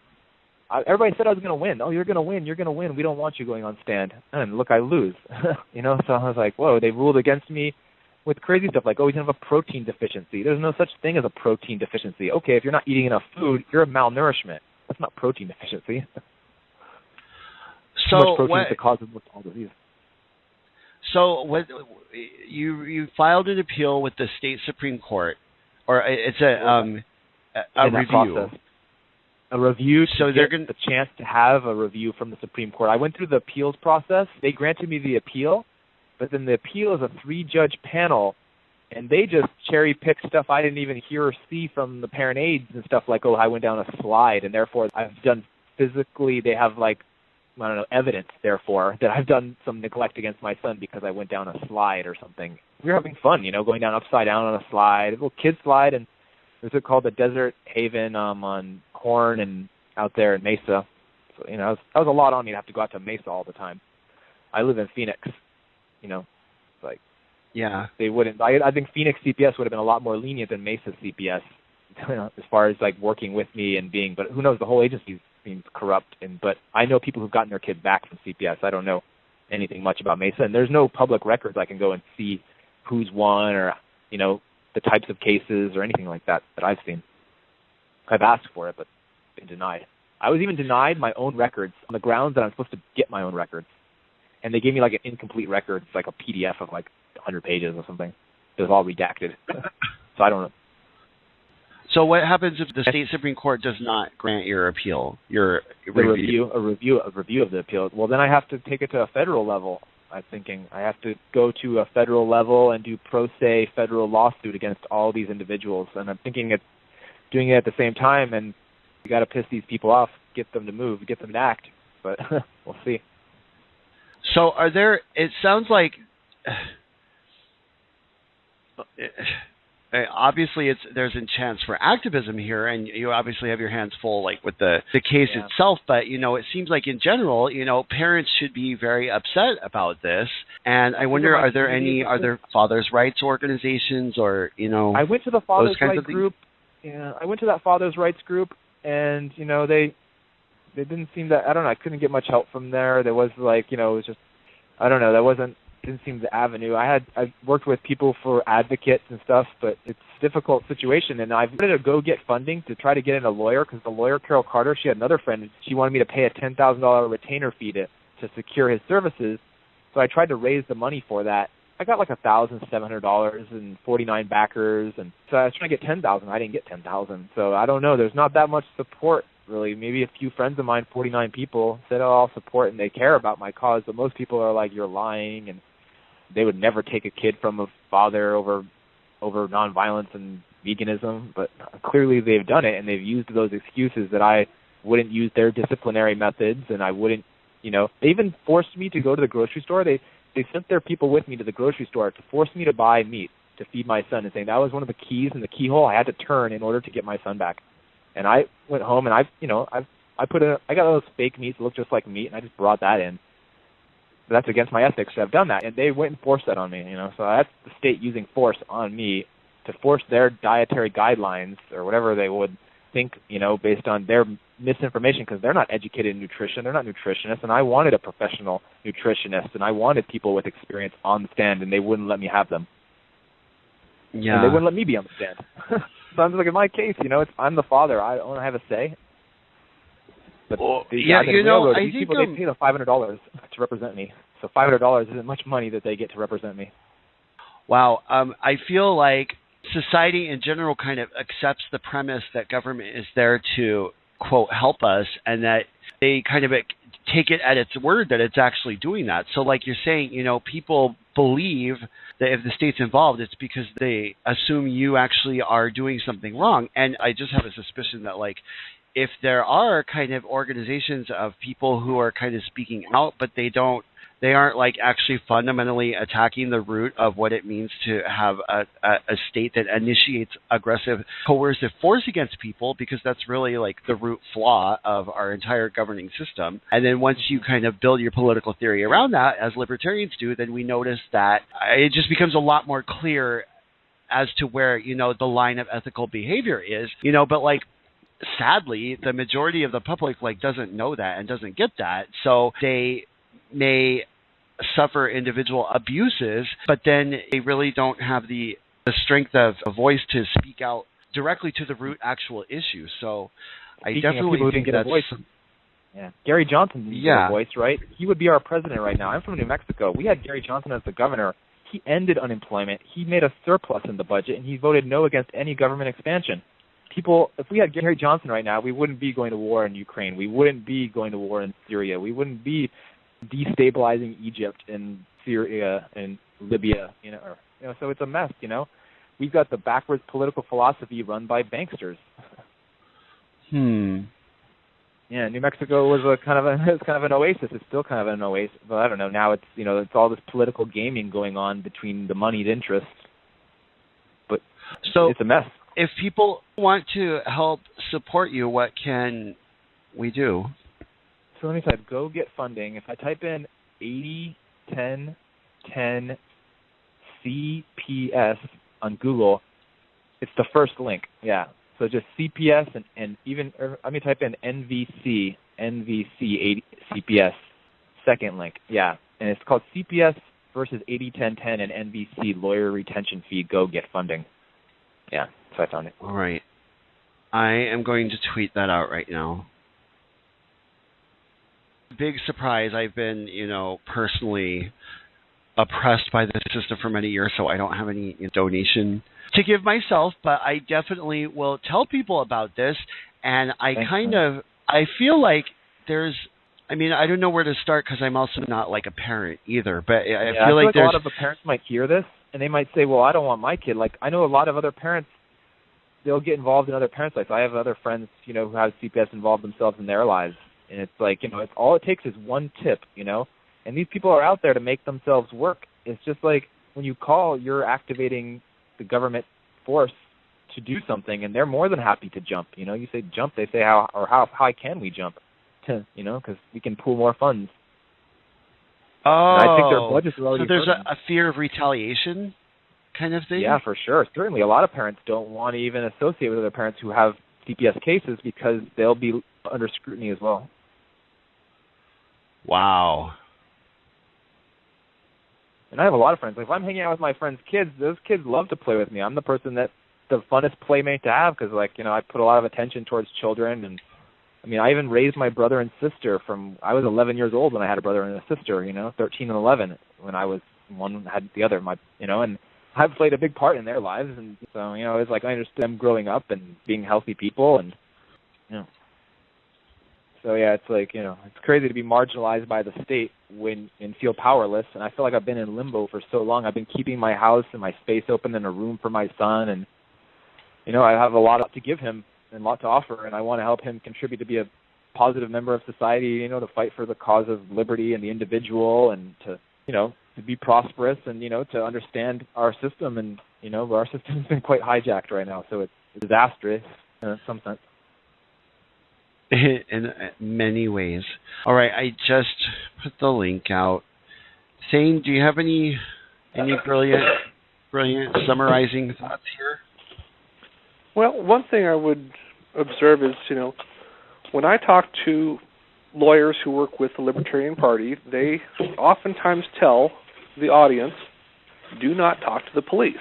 everybody said I was going to win. "Oh, you're going to win. You're going to win. We don't want you going on stand." And look, I lose. You know, so I was like, whoa, they ruled against me with crazy stuff like, "Oh, he's going to have a protein deficiency." There's no such thing as a protein deficiency. Okay, if you're not eating enough food, you're a malnourishment. That's not protein deficiency. So too much protein is the cause of all disease. So what you filed an appeal with the state Supreme Court, or it's a review. Process. A review. So they're going the chance to have a review from the Supreme Court. I went through the appeals process. They granted me the appeal, but then the appeal is a 3-judge panel, and they just cherry pick stuff I didn't even hear or see from the parent aides and stuff like, "Oh, I went down a slide," and therefore I've done physically. They have evidence, therefore, that I've done some neglect against my son because I went down a slide or something. We were having fun, going down upside down on a slide, a little kid slide, and there's called the Desert Haven on Horn and out there in Mesa. So, that was a lot on me to have to go out to Mesa all the time. I live in Phoenix, like, yeah. They wouldn't. I think Phoenix CPS would have been a lot more lenient than Mesa CPS, as far as like working with me and being. But who knows? The whole agency seems corrupt. But I know people who've gotten their kids back from CPS. I don't know anything much about Mesa, and there's no public records I can go and see who's won or the types of cases or anything like that I've seen. I've asked for it, but been denied. I was even denied my own records on the grounds that I'm supposed to get my own records. And they gave me like an incomplete record. It's like a PDF of like 100 pages or something. It was all redacted. So I don't know. So what happens if the state Supreme Court does not grant your appeal, your review? A review of the appeal. Well, then I have to take it to a federal level. I'm thinking I have to go to a federal level and do pro se federal lawsuit against all these individuals. And I'm thinking of doing it at the same time, and you got to piss these people off, get them to move, get them to act. But we'll see. So are there, it sounds like, obviously there's a chance for activism here, and you obviously have your hands full like with the case itself, but it seems like in general, parents should be very upset about this. And I wonder, are there fathers' rights organizations or, I went to the fathers' rights group. Yeah, I went to that fathers' rights group, and, they didn't seem that, I don't know, I couldn't get much help from there. There was like, it was just, I don't know, didn't seem the avenue. I worked with people for advocates and stuff, but it's a difficult situation. And I wanted to go get funding to try to get in a lawyer, because the lawyer, Carol Carter, she had another friend. She wanted me to pay a $10,000 retainer fee to secure his services. So I tried to raise the money for that. I got like $1,700 and 49 backers. And so I was trying to get $10,000. I didn't get $10,000. So I don't know. There's not that much support, really. Maybe a few friends of mine, 49 people, said, "Oh, I'll support," and they care about my cause. But most people are like, "You're lying," and they would never take a kid from a father over nonviolence and veganism. But clearly they've done it, and they've used those excuses that I wouldn't use their disciplinary methods, and I wouldn't, they even forced me to go to the grocery store. They sent their people with me to the grocery store to force me to buy meat to feed my son, and saying that was one of the keys in the keyhole I had to turn in order to get my son back. And I went home and I got those fake meats that look just like meat, and I just brought that in. But that's against my ethics to have done that, and they went and forced that on me. So that's the state using force on me to force their dietary guidelines or whatever they would think, based on their misinformation, because they're not educated in nutrition. They're not nutritionists, and I wanted a professional nutritionist, and I wanted people with experience on the stand, and they wouldn't let me have them. Yeah. And they wouldn't let me be on the stand. So I'm like, in my case, I'm the father. I don't have a say. But these guys in railroad, these people, they pay the $500 to represent me. So $500 isn't much money that they get to represent me. Wow. I feel like society in general kind of accepts the premise that government is there to, quote, help us, and that they kind of take it at its word that it's actually doing that. So like you're saying, people believe that if the state's involved, it's because they assume you actually are doing something wrong. And I just have a suspicion that, like, if there are kind of organizations of people who are kind of speaking out, but they aren't like actually fundamentally attacking the root of what it means to have a state that initiates aggressive, coercive force against people, because that's really like the root flaw of our entire governing system. And then once you kind of build your political theory around that, as libertarians do, then we notice that it just becomes a lot more clear as to where, the line of ethical behavior is, but like, sadly, the majority of the public doesn't know that and doesn't get that. So they may suffer individual abuses, but then they really don't have the strength of a voice to speak out directly to the root actual issue. So I definitely think get a voice. Yeah, Gary Johnson didn't get a voice, right? He would be our president right now. I'm from New Mexico. We had Gary Johnson as the governor. He ended unemployment. He made a surplus in the budget, and he voted no against any government expansion. If we had Gary Johnson right now, we wouldn't be going to war in Ukraine. We wouldn't be going to war in Syria. We wouldn't be destabilizing Egypt and Syria and Libya. So it's a mess. We've got the backwards political philosophy run by banksters. Yeah, New Mexico was kind of an oasis. It's still kind of an oasis, but I don't know. Now it's it's all this political gaming going on between the moneyed interests. But it's a mess. If people want to help support you, what can we do? So let me type go get funding. If I type in 801010 CPS on Google, it's the first link. Yeah. So just CPS and even let me type in NVC 80 CPS, second link. Yeah. And it's called CPS versus 801010 and NVC lawyer retention fee. Go get funding. Yeah. So I found it. All right. I am going to tweet that out right now. Big surprise. I've been, personally oppressed by the system for many years, so I don't have any donation to give myself, but I definitely will tell people about this. And I feel like I don't know where to start, because I'm also not like a parent either, but I feel like a lot of the parents might hear this and they might say, well, I don't want my kid. Like, I know a lot of other parents, they'll get involved in other parents' lives. I have other friends, who have CPS involved themselves in their lives. And it's like, it's all it takes is one tip, And these people are out there to make themselves work. It's just like when you call, you're activating the government force to do something, and they're more than happy to jump. You say jump, they say how high can we jump? Because we can pool more funds. Oh, and I think their budgets are already so there's a fear of retaliation kind of thing? Yeah, for sure. Certainly, a lot of parents don't want to even associate with other parents who have CPS cases because they'll be under scrutiny as well. Wow. And I have a lot of friends. Like, if I'm hanging out with my friends' kids, those kids love to play with me. I'm the person that's the funnest playmate to have because, I put a lot of attention towards children. And, I even raised my brother and sister I was 11 years old when I had a brother and a sister, 13 and 11 when I was one had the other, and I've played a big part in their lives. And so, it's like I understood them growing up and being healthy people and, So, yeah, it's like, it's crazy to be marginalized by the state and feel powerless. And I feel like I've been in limbo for so long. I've been keeping my house and my space open and a room for my son. And, I have a lot to give him and a lot to offer. And I want to help him contribute to be a positive member of society, to fight for the cause of liberty and the individual, and to, to be prosperous, and, to understand our system. And, our system's been quite hijacked right now, so it's disastrous in some sense. In many ways. All right, I just put the link out. Thane, do you have any brilliant summarizing thoughts here? Well, one thing I would observe is, when I talk to lawyers who work with the Libertarian Party, they oftentimes tell the audience, do not talk to the police.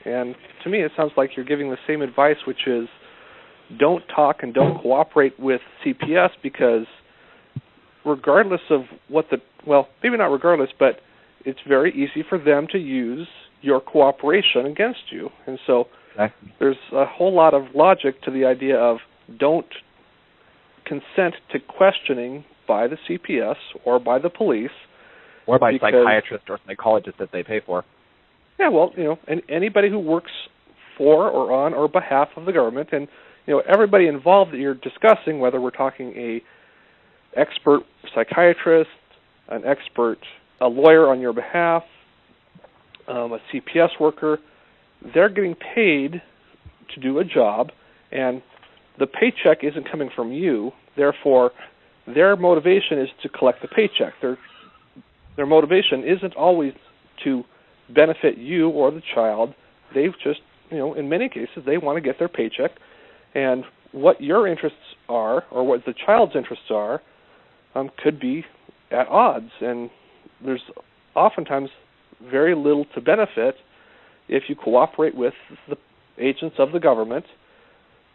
And to me, it sounds like you're giving the same advice, which is don't talk and don't cooperate with CPS, because regardless of maybe not regardless, but it's very easy for them to use your cooperation against you. And so there's a whole lot of logic to the idea of don't consent to questioning by the CPS or by the police. Or by psychiatrists or psychologists that they pay for. Yeah, well, and anybody who works for or on or behalf of the government, and everybody involved that you're discussing, whether we're talking a expert psychiatrist, a lawyer on your behalf, a CPS worker, they're getting paid to do a job, and the paycheck isn't coming from you. Therefore, their motivation is to collect the paycheck. Their motivation isn't always to benefit you or the child. They've just, in many cases, they want to get their paycheck. And what your interests are, or what the child's interests are, could be at odds. And there's oftentimes very little to benefit if you cooperate with the agents of the government,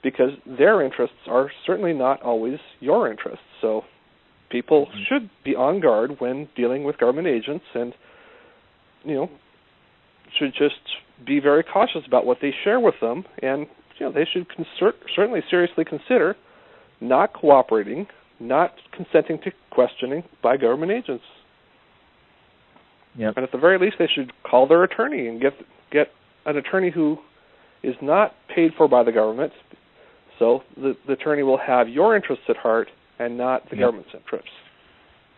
because their interests are certainly not always your interests. So people should be on guard when dealing with government agents, and should just be very cautious about what they share with them, and they should certainly seriously consider not cooperating, not consenting to questioning by government agents. Yep. And at the very least, they should call their attorney and get an attorney who is not paid for by the government, so the attorney will have your interests at heart and not the government's interests.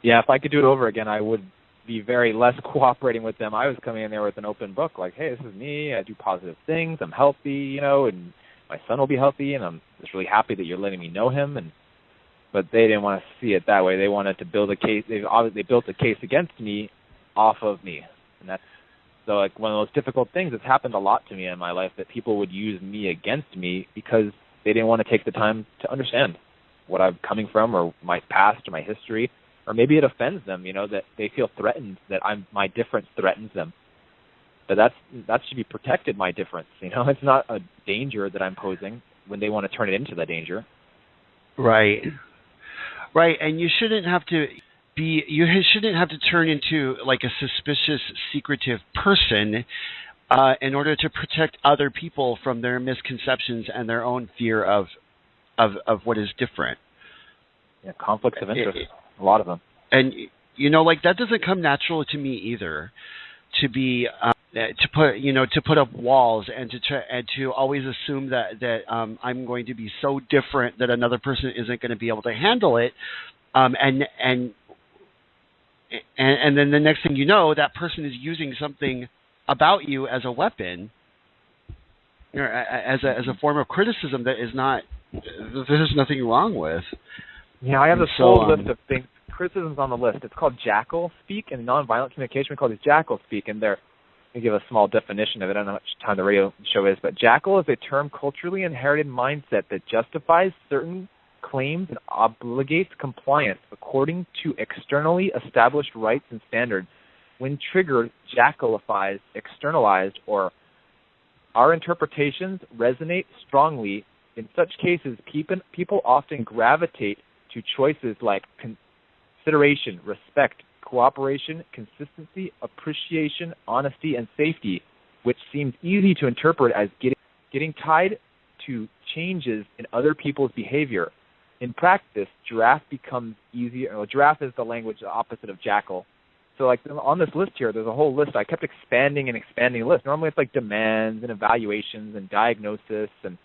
Yeah, if I could do it over again, I would be very less cooperating with them. I was coming in there with an open book, like, hey, this is me, I do positive things, I'm healthy, and my son will be healthy, and I'm just really happy that you're letting me know him. But they didn't want to see it that way. They wanted to build a case. They built a case against me off of me. And that's so like one of those difficult things. It's happened a lot to me in my life, that people would use me against me because they didn't want to take the time to understand what I'm coming from, or my past, or my history, or maybe it offends them, that they feel threatened, that my difference threatens them. But that should be protected, my difference. It's not a danger that I'm posing when they want to turn it into that danger. Right. And you shouldn't have to turn into like a suspicious, secretive person in order to protect other people from their misconceptions and their own fear of what is different. Yeah, conflicts of interest, a lot of them. And that doesn't come natural to me either. To be to put up walls and to always assume that I'm going to be so different that another person isn't going to be able to handle it, and then the next thing you know, that person is using something about you as a weapon, as a form of criticism that is not, there's nothing wrong with. Yeah, I have this whole list of things. Criticisms on the list. It's called jackal speak, and nonviolent communication. We call these jackal speak, and let me give a small definition of it. I don't know how much time the radio show is, but jackal is a term culturally inherited mindset that justifies certain claims and obligates compliance according to externally established rights and standards. When triggered, jackalifies, externalized, or our interpretations resonate strongly. In such cases, people often gravitate to choices like consideration, respect, cooperation, consistency, appreciation, honesty, and safety, which seems easy to interpret as getting tied to changes in other people's behavior. In practice, giraffe becomes easier. Well, giraffe is the language opposite of jackal. So, like on this list here, there's a whole list. I kept expanding the list. Normally, it's like demands and evaluations and diagnosis and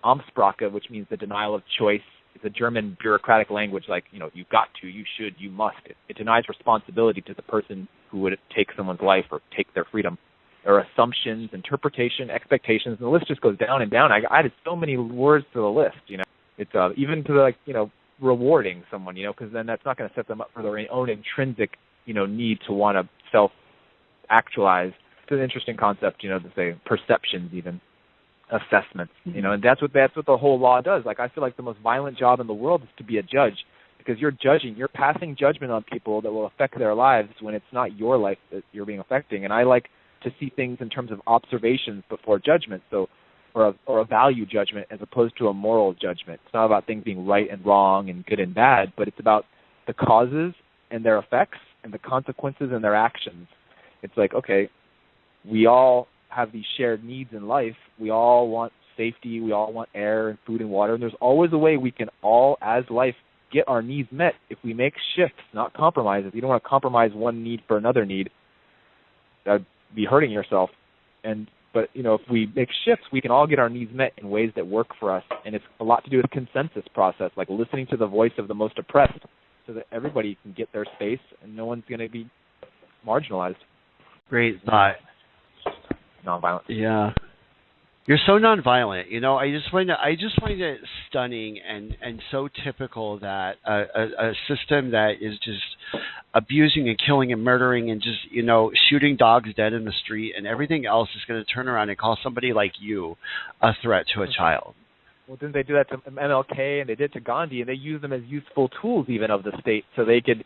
Amtssprache, which means the denial of choice, it's a German bureaucratic language like, you got to, you should, you must. It denies responsibility to the person who would take someone's life or take their freedom. There are assumptions, interpretation, expectations, and the list just goes down and down. I added so many words to the list, It's even to rewarding someone, because then that's not going to set them up for their own intrinsic, need to want to self-actualize. It's an interesting concept, to say perceptions even. Assessments, and that's what the whole law does. Like, I feel like the most violent job in the world is to be a judge, because you're passing judgment on people that will affect their lives when it's not your life that you're being affecting. And I like to see things in terms of observations before judgment, or a value judgment as opposed to a moral judgment. It's not about things being right and wrong and good and bad, but it's about the causes and their effects and the consequences and their actions. It's like, okay, we all have these shared needs in life. We all want safety. We all want air and food and water. And there's always a way we can all, as life, get our needs met if we make shifts, not compromises. You don't want to compromise one need for another need. That would be hurting yourself. But if we make shifts, we can all get our needs met in ways that work for us. And it's a lot to do with consensus process, like listening to the voice of the most oppressed so that everybody can get their space and no one's going to be marginalized. Great thought. Nonviolent. Yeah, you're so nonviolent. I just find it stunning and so typical that a system that is just abusing and killing and murdering and just shooting dogs dead in the street and everything else is going to turn around and call somebody like you a threat to a child. Well, didn't they do that to MLK, and they did to Gandhi, and they used them as useful tools even of the state so they could,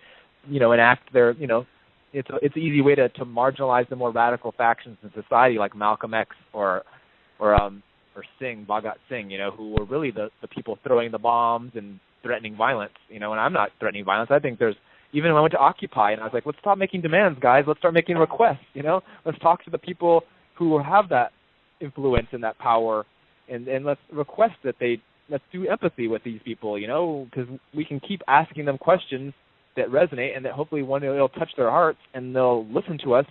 enact their, It's an easy way to marginalize the more radical factions in society, like Malcolm X or Singh, Bhagat Singh, who were really the people throwing the bombs and threatening violence, and I'm not threatening violence. I think even when I went to Occupy and I was like, let's stop making demands, guys. Let's start making requests, Let's talk to the people who have that influence and that power, and let's request that let's do empathy with these people, because we can keep asking them questions that resonate and that hopefully one day it'll touch their hearts and they'll listen to us.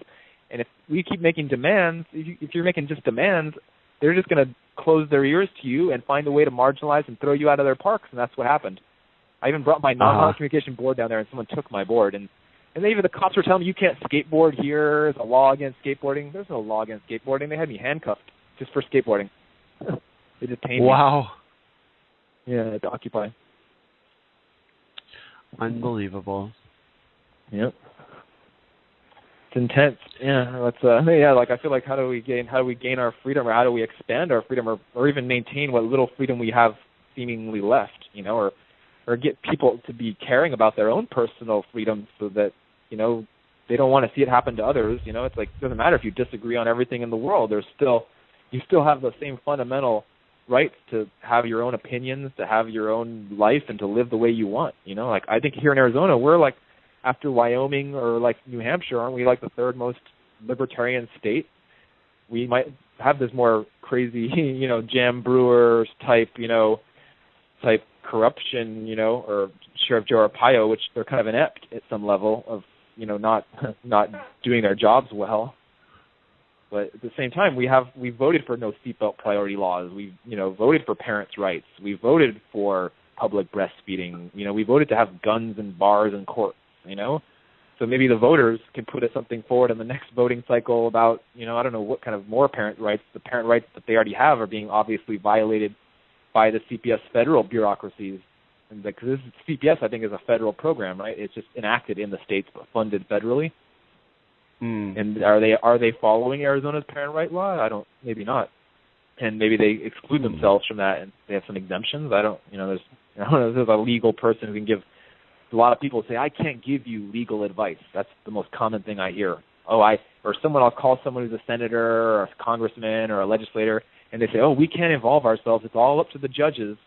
And if we keep making demands, if you're making just demands, they're just going to close their ears to you and find a way to marginalize and throw you out of their parks, and that's what happened. I even brought my nonviolent communication board down there, and someone took my board. And even the cops were telling me, you can't skateboard here. There's a law against skateboarding. There's no law against skateboarding. They had me handcuffed just for skateboarding. They just paid me. Wow. Yeah, to Occupy. Unbelievable. Yep. It's intense. Yeah, like I feel like how do we gain our freedom, or how do we expand our freedom, or even maintain what little freedom we have seemingly left, or get people to be caring about their own personal freedom so that, they don't want to see it happen to others. It's like, it doesn't matter if you disagree on everything in the world. You still have the same fundamental rights to have your own opinions, to have your own life, and to live the way you want. Like, I think here in Arizona, we're like, after Wyoming or like New Hampshire, aren't we like the third most libertarian state? We might have this more crazy, Jam Brewers type corruption, or Sheriff Joe Arpaio, which they're kind of inept at some level of, not doing their jobs well. But at the same time, we voted for no seatbelt priority laws. We voted for parents' rights. We voted for public breastfeeding. We voted to have guns and bars and courts. So maybe the voters can put something forward in the next voting cycle about, I don't know what kind of more parent rights. The parent rights that they already have are being obviously violated by the CPS federal bureaucracies. And because this CPS, I think, is a federal program, right? It's just enacted in the states but funded federally. And are they following Arizona's parent right law? Maybe not. And maybe they exclude themselves from that, and they have some exemptions. There's a legal person who can give. A lot of people say, I can't give you legal advice. That's the most common thing I hear. Or someone, I'll call someone who's a senator or a congressman or a legislator, and they say, we can't involve ourselves. It's all up to the judges.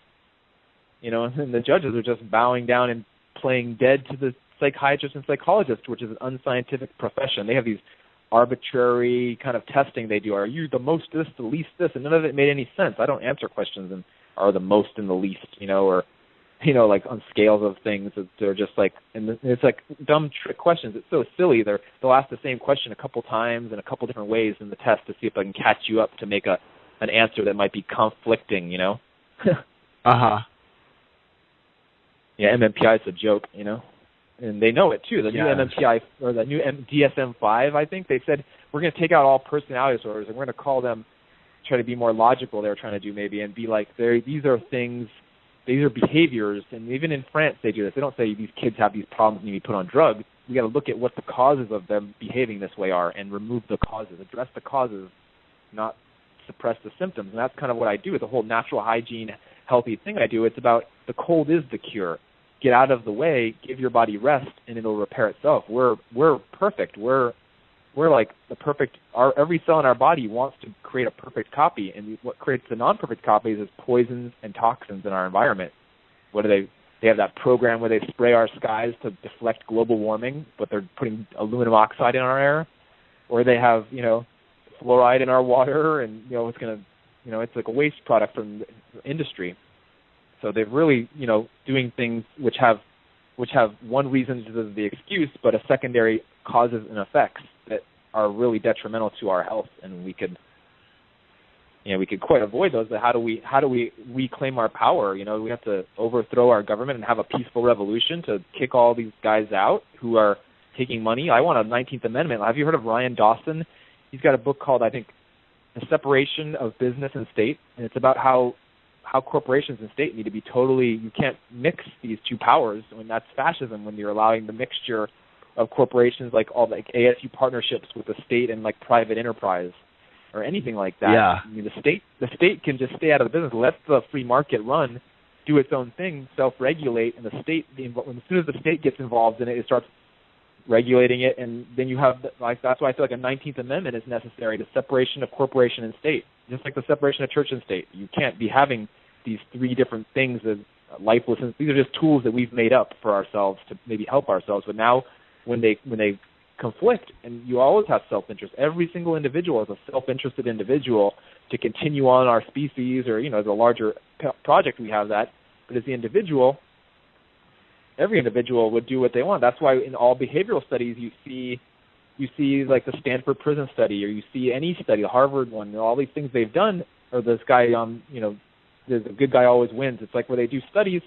And the judges are just bowing down and playing dead to the psychiatrists and psychologists, which is an unscientific profession. They have these arbitrary kind of testing they do. Are you the most this, the least this? And none of it made any sense. I don't answer questions and are the most and the least, or like on scales of things. They're just like, and it's like dumb trick questions. It's so silly. They'll ask the same question a couple times in a couple different ways in the test to see if I can catch you up to make an answer that might be conflicting, Yeah, MMPI is a joke, and they know it too. The new MMPI or the new DSM-5, I think they said we're going to take out all personality disorders and we're going to call them, try to be more logical. They were trying to do maybe and be like, these are things, these are behaviors, and even in France they do this. They don't say these kids have these problems and need to be put on drugs. We got to look at what the causes of them behaving this way are and remove the causes, address the causes, not suppress the symptoms. And that's kind of what I do with the whole natural hygiene, healthy thing I do. It's about the cold is the cure. Get out of the way, give your body rest, and it'll repair itself. We're perfect. We're like the perfect. Every cell in our body wants to create a perfect copy, and what creates the non-perfect copies is poisons and toxins in our environment. What do they? They have that program where they spray our skies to deflect global warming, but they're putting aluminum oxide in our air, or they have fluoride in our water, and it's gonna, it's like a waste product from the industry. So they're really, doing things which have one reason to the excuse, but a secondary causes and effects that are really detrimental to our health, and we could quite avoid those. But how do we reclaim our power? We have to overthrow our government and have a peaceful revolution to kick all these guys out who are taking money. I want a 19th Amendment. Have you heard of Ryan Dawson? He's got a book called, I think, The Separation of Business and State, and it's about how corporations and state need to be you can't mix these two powers. When that's fascism, when you're allowing the mixture of corporations like all like ASU partnerships with the state and like private enterprise or anything like that. Yeah. I mean, the state can just stay out of the business, let the free market run, do its own thing, self-regulate, and the state, as soon as the state gets involved in it, it starts regulating it, and then you have, that's why I feel like a 19th Amendment is necessary, the separation of corporation and state, just like the separation of church and state. You can't be having these three different things as lifeless, and these are just tools that we've made up for ourselves to maybe help ourselves, but now when they conflict, and you always have self-interest. Every single individual is a self-interested individual to continue on our species, or as a larger project we have that, but as the individual, every individual would do what they want. That's why in all behavioral studies you see like the Stanford prison study, or you see any study, the Harvard one, all these things they've done, or this guy there's a good guy always wins. It's like where they do studies,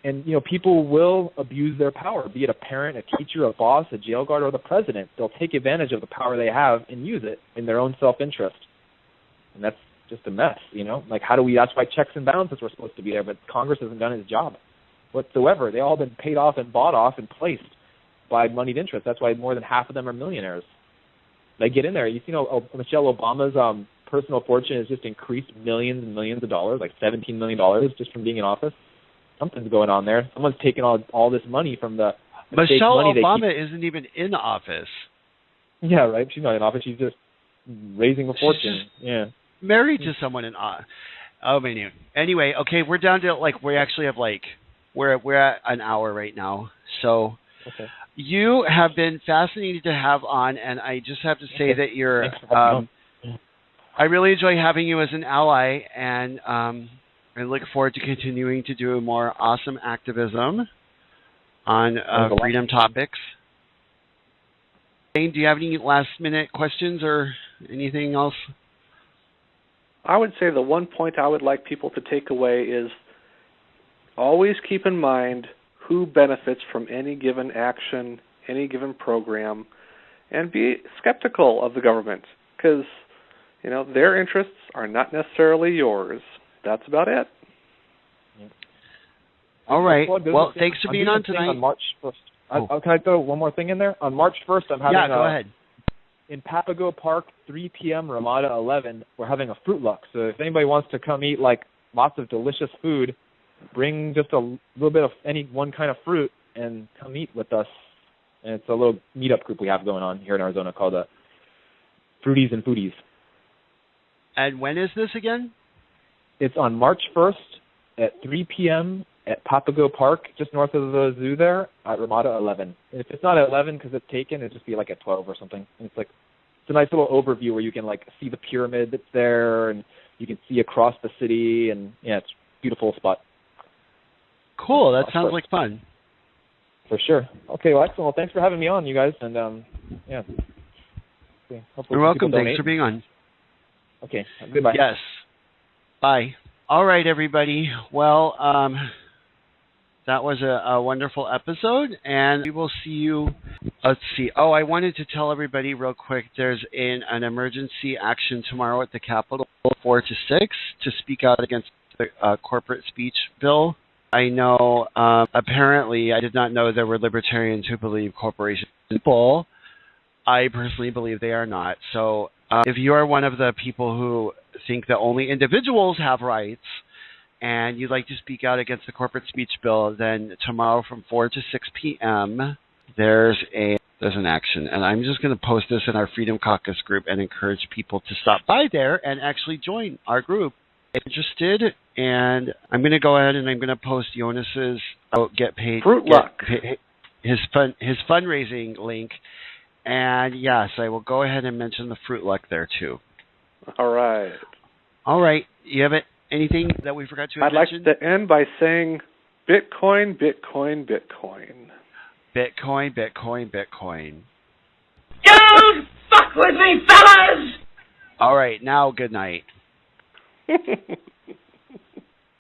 and people will abuse their power, be it a parent, a teacher, a boss, a jail guard, or the president. They'll take advantage of the power they have and use it in their own self-interest, and that's just a mess. Like that's why checks and balances were supposed to be there, but Congress hasn't done its job whatsoever. They all been paid off and bought off and placed by moneyed interests. That's why more than half of them are millionaires. They get in there. Michelle Obama's personal fortune has just increased millions and millions of dollars, like $17 million just from being in office. Something's going on there. Someone's taking all this money from the Michelle money Obama isn't even in office. Yeah, right. She's not in office. She's just raising a fortune. Yeah. Married to someone in office. Oh, anyway, okay, we're down to we actually have we're at an hour right now. So okay. You have been fascinating to have on, and I just have to say that you're. I really enjoy having you as an ally, and I look forward to continuing to do more awesome activism on freedom topics. Jane, do you have any last-minute questions or anything else? I would say the one point I would like people to take away is always keep in mind who benefits from any given action, any given program, and be skeptical of the government, because their interests are not necessarily yours. That's about it. All right. Well, thanks for being on tonight. On March 1st. Can I throw one more thing in there? On March 1st, I'm having go ahead. In Papago Park, 3 p.m., Ramada 11, we're having a fruit luck. So if anybody wants to come eat lots of delicious food, bring just a little bit of any one kind of fruit and come eat with us. And it's a little meetup group we have going on here in Arizona called Fruities and Foodies. And when is this again? It's on March 1st at 3 p.m. at Papago Park, just north of the zoo there, at Ramada 11. And if it's not at 11 because it's taken, it'll just be at 12 or something. And it's a nice little overview where you can see the pyramid that's there, and you can see across the city, and it's a beautiful spot. Cool. That sounds like fun. For sure. Okay, well, excellent. Well, thanks for having me on, you guys, and You're welcome. Thanks for being on. Okay. Goodbye. Yes. Bye. All right, everybody. Well, That was a wonderful episode, and we will see you. Let's see. Oh, I wanted to tell everybody real quick. There's an emergency action tomorrow at the Capitol, 4 to 6, to speak out against the corporate speech bill. I know. Apparently, I did not know there were libertarians who believe corporations are people. I personally believe they are not. So, if you are one of the people who think that only individuals have rights, and you'd like to speak out against the corporate speech bill, then tomorrow from 4 to 6 p.m., there's an action. And I'm just going to post this in our Freedom Caucus group and encourage people to stop by there and actually join our group if interested. And I'm going to go ahead and I'm going to post Jonas's Get Paid Fruit Luck. His fundraising link. And yes, I will go ahead and mention the Fruit Luck there too. All right. All right. You have anything that we forgot to mention? I'd like to end by saying Bitcoin, Bitcoin, Bitcoin. Bitcoin, Bitcoin, Bitcoin. Don't fuck with me, fellas! All right, now good night.